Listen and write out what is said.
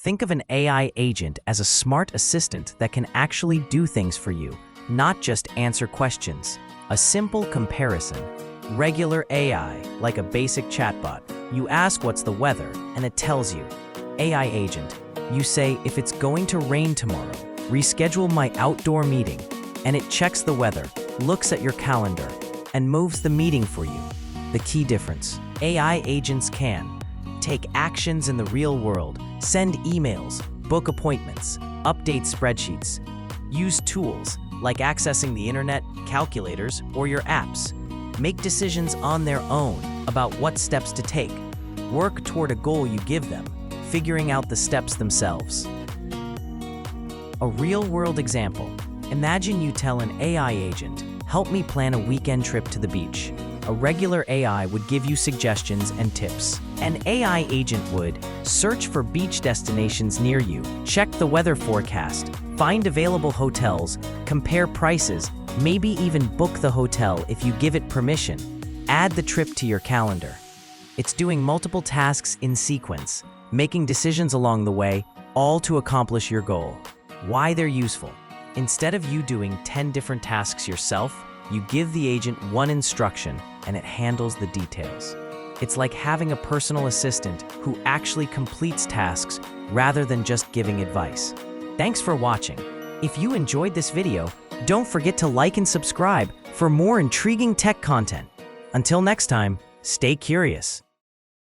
Think of an AI agent as a smart assistant that can actually do things for you, not just answer questions. A simple comparison. Regular AI, like a basic chatbot. You ask what's the weather, and it tells you. AI agent. You say if it's going to rain tomorrow, reschedule my outdoor meeting, and it checks the weather, looks at your calendar, and moves the meeting for you. The key difference. AI agents can take actions in the real world, send emails, book appointments, update spreadsheets, use tools like accessing the internet, calculators, or your apps, make decisions on their own about what steps to take, work toward a goal you give them, figuring out the steps themselves. A real-world example. Imagine you tell an AI agent, "Help me plan a weekend trip to the beach." A regular AI would give you suggestions and tips. An AI agent would search for beach destinations near you, check the weather forecast, find available hotels, compare prices, maybe even book the hotel if you give it permission. Add the trip to your calendar. It's doing multiple tasks in sequence, making decisions along the way, all to accomplish your goal. Why they're useful. Instead of you doing 10 different tasks yourself, you give the agent one instruction and it handles the details. It's like having a personal assistant who actually completes tasks rather than just giving advice. Thanks for watching. If you enjoyed this video, don't forget to like and subscribe for more intriguing tech content. Until next time, stay curious.